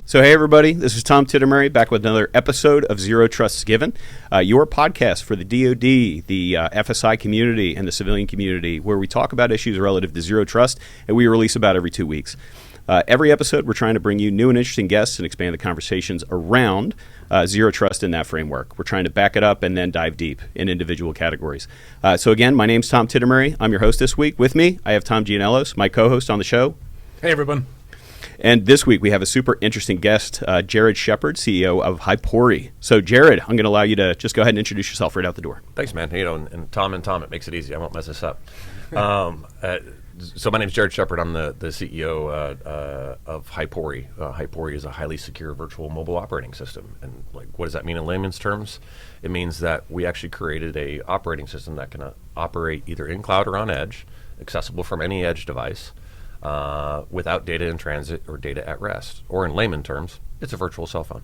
So hey everybody, this is Tom Tittermary back with another episode of Zero Trust is Given, your podcast for the DoD, the FSI community, and the civilian community, where we talk about issues relative to zero trust, and we release about every 2 weeks. Every episode, we're trying to bring you new and interesting guests and expand the conversations around zero trust in that framework. We're trying to back it up and then dive deep in individual categories. So again, my name's Tom Tittermary. I'm your host this week. With me, I have Tom Gianelos, my co-host on the show. Hey everyone. And this week we have a super interesting guest, Jared Shepard, CEO of Hypori. So Jared, I'm going to allow you to just go ahead and introduce yourself right out the door. Thanks, man. You know, and Tom, it makes it easy. I won't mess this up. So my name's Jared Shepard. I'm the CEO of Hypori. Hypori is a highly secure virtual mobile operating system. And like, what does that mean in layman's terms? It means that we actually created a operating system that can operate either in cloud or on edge, accessible from any edge device, without data in transit or data at rest. Or in layman terms, it's a virtual cell phone.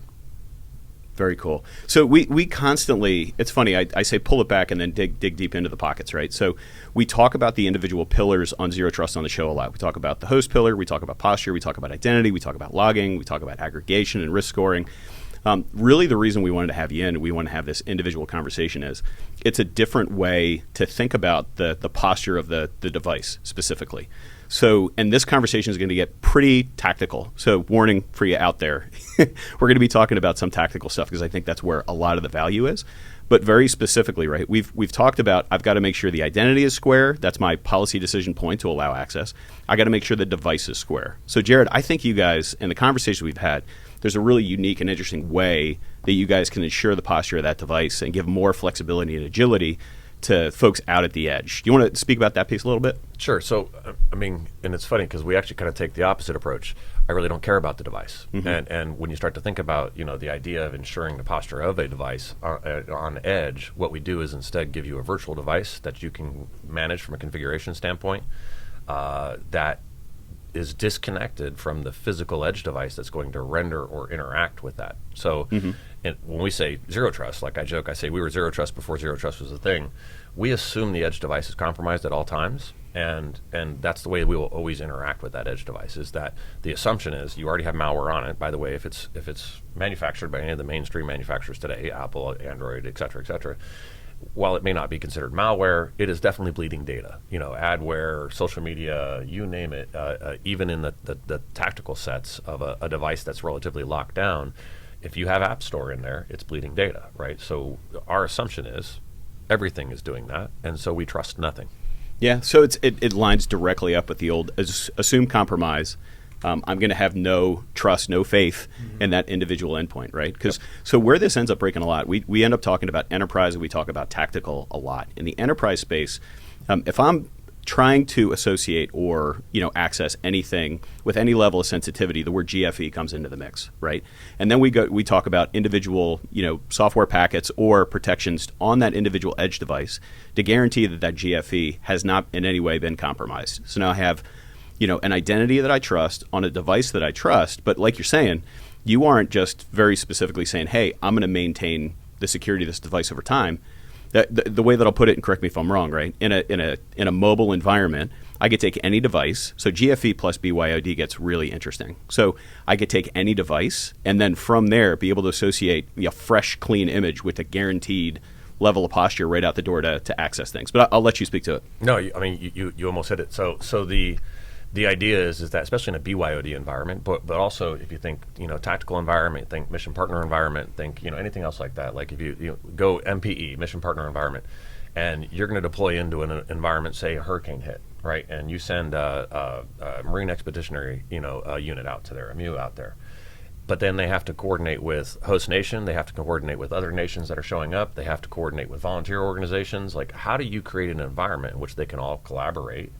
Very cool. So we constantly, it's funny, I say pull it back and then dig deep into the pockets, right? So we talk about the individual pillars on Zero Trust on the show a lot. We talk about the host pillar, we talk about posture, we talk about identity, we talk about logging, we talk about aggregation and risk scoring. Really the reason we wanted to have you in, we want to have this individual conversation is it's a different way to think about the posture of the device specifically. So, and this conversation is going to get pretty tactical. So, warning for you out there. We're going to be talking about some tactical stuff because I think that's where a lot of the value is. But very specifically, right, we've talked about I've got to make sure the identity is square. That's my policy decision point to allow access. I got to make sure the device is square. So, Jared, I think you guys, in the conversation we've had, there's a really unique and interesting way that you guys can ensure the posture of that device and give more flexibility and agility to folks out at the edge. Do you want to speak about that piece a little bit? Sure. So, I mean, and it's funny because we actually kind of take the opposite approach. I really don't care about the device. Mm-hmm. And when you start to think about, you know, the idea of ensuring the posture of a device on edge, what we do is instead give you a virtual device that you can manage from a configuration standpoint that is disconnected from the physical edge device that's going to render or interact with that. So and when we say zero trust, like I joke, I say we were zero trust before zero trust was a thing. We assume the edge device is compromised at all times, and that's the way we will always interact with that edge device, is that the assumption is you already have malware on it. By the way, if it's manufactured by any of the mainstream manufacturers today, Apple, Android, et cetera, while it may not be considered malware, it is definitely bleeding data. You know, adware, social media, you name it, even in the tactical sets of a device that's relatively locked down, if you have App Store in there, it's bleeding data, right? So our assumption is everything is doing that, and so we trust nothing. Yeah, so it lines directly up with the old assume compromise. I'm going to have no trust, no faith in that individual endpoint, right? Because so where this ends up breaking a lot, we end up talking about enterprise and we talk about tactical a lot. In the enterprise space, if I'm trying to associate or access anything with any level of sensitivity, the word GFE comes into the mix, right? And then we talk about individual software packets or protections on that individual edge device to guarantee that GFE has not in any way been compromised. So now I have an identity that I trust on a device that I trust, but like you're saying, you aren't just very specifically saying, hey, I'm going to maintain the security of this device over time. The way that I'll put it, and correct me if I'm wrong, right? In a mobile environment, I could take any device. So GFE plus BYOD gets really interesting. So I could take any device, and then from there, be able to associate a fresh, clean image with a guaranteed level of posture right out the door to access things. But I'll let you speak to it. No, you almost hit it. So the idea is that, especially in a BYOD environment, but also if you think tactical environment, think mission partner environment, think anything else like that. Like if you go MPE, mission partner environment, and you're going to deploy into an environment, say a hurricane hit, right? And you send a Marine Expeditionary unit out to there, a MU out there. But then they have to coordinate with host nation. They have to coordinate with other nations that are showing up. They have to coordinate with volunteer organizations. Like, how do you create an environment in which they can all collaborate